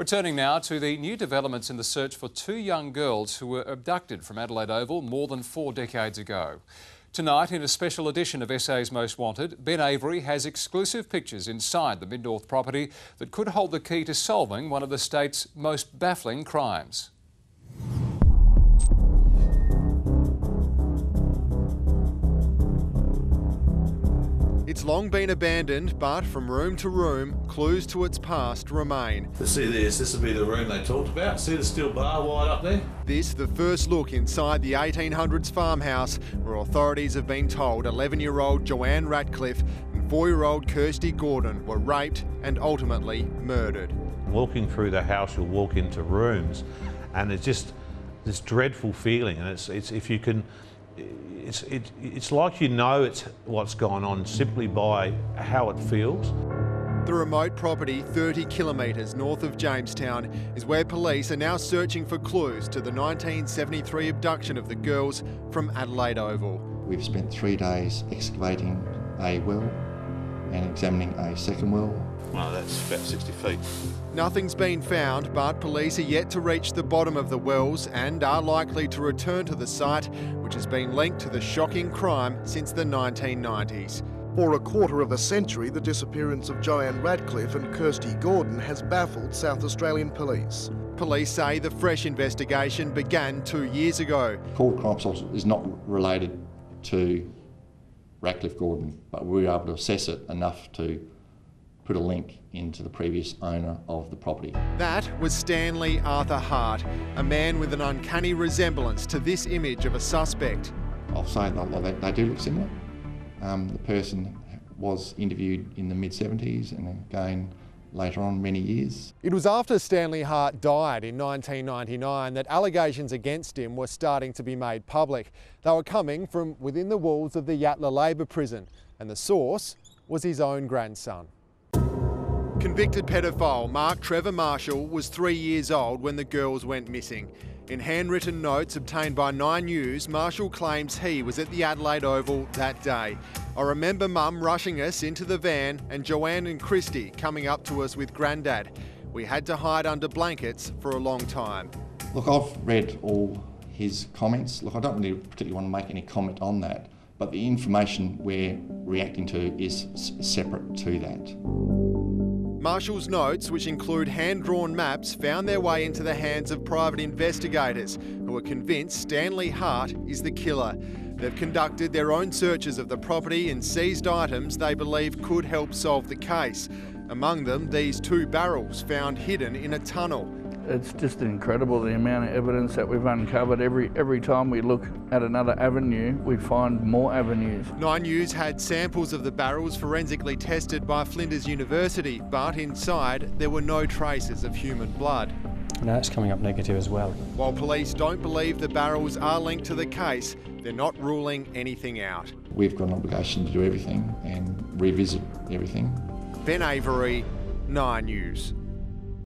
Returning now to the new developments in the search for two young girls who were abducted from Adelaide Oval more than 4 decades ago. Tonight, in a special edition of SA's Most Wanted, Ben Avery has exclusive pictures inside the Mid-North property that could hold the key to solving one of the state's most baffling crimes. It's long been abandoned, but from room to room, clues to its past remain. See this will be the room they talked about. See the steel bar wide up there? This, the first look inside the 1800s farmhouse, where authorities have been told 11-year-old Joanne Ratcliffe and 4-year-old Kirsty Gordon were raped and ultimately murdered. Walking through the house, you'll walk into rooms, and it's just this dreadful feeling, and it's if you can. It's like you know it's what's gone on simply by how it feels. The remote property, 30 kilometres north of Jamestown, is where police are now searching for clues to the 1973 abduction of the girls from Adelaide Oval. We've spent 3 days excavating a well and examining a second well. Well, that's about 60 feet. Nothing's been found, but police are yet to reach the bottom of the wells and are likely to return to the site, which has been linked to the shocking crime since the 1990s. For a quarter of a century, the disappearance of Joanne Ratcliffe and Kirsty Gordon has baffled South Australian police. Police say the fresh investigation began 2 years ago. Cold crime assault is not related to Ratcliffe Gordon, but we were able to assess it enough to put a link into the previous owner of the property. That was Stanley Arthur Hart, a man with an uncanny resemblance to this image of a suspect. I'll say that they do look similar. The person was interviewed in the mid-70s and again later on many years. It was after Stanley Hart died in 1999 that allegations against him were starting to be made public. They were coming from within the walls of the Yatala Labor prison, and the source was his own grandson. Convicted pedophile Mark Trevor Marshall was 3 years old when the girls went missing. In handwritten notes obtained by 9 News, Marshall claims he was at the Adelaide Oval that day. I remember Mum rushing us into the van and Joanne and Kirsty coming up to us with Grandad. We had to hide under blankets for a long time. Look, I've read all his comments. Look, I don't really particularly want to make any comment on that, but the information we're reacting to is separate to that. Marshall's notes, which include hand-drawn maps, found their way into the hands of private investigators who are convinced Stanley Hart is the killer. They've conducted their own searches of the property and seized items they believe could help solve the case. Among them, these 2 barrels found hidden in a tunnel. It's just incredible the amount of evidence that we've uncovered. Every time we look at another avenue, we find more avenues. 9 News had samples of the barrels forensically tested by Flinders University, but inside there were no traces of human blood. No, it's coming up negative as well. While police don't believe the barrels are linked to the case, they're not ruling anything out. We've got an obligation to do everything and revisit everything. Ben Avery, 9 News.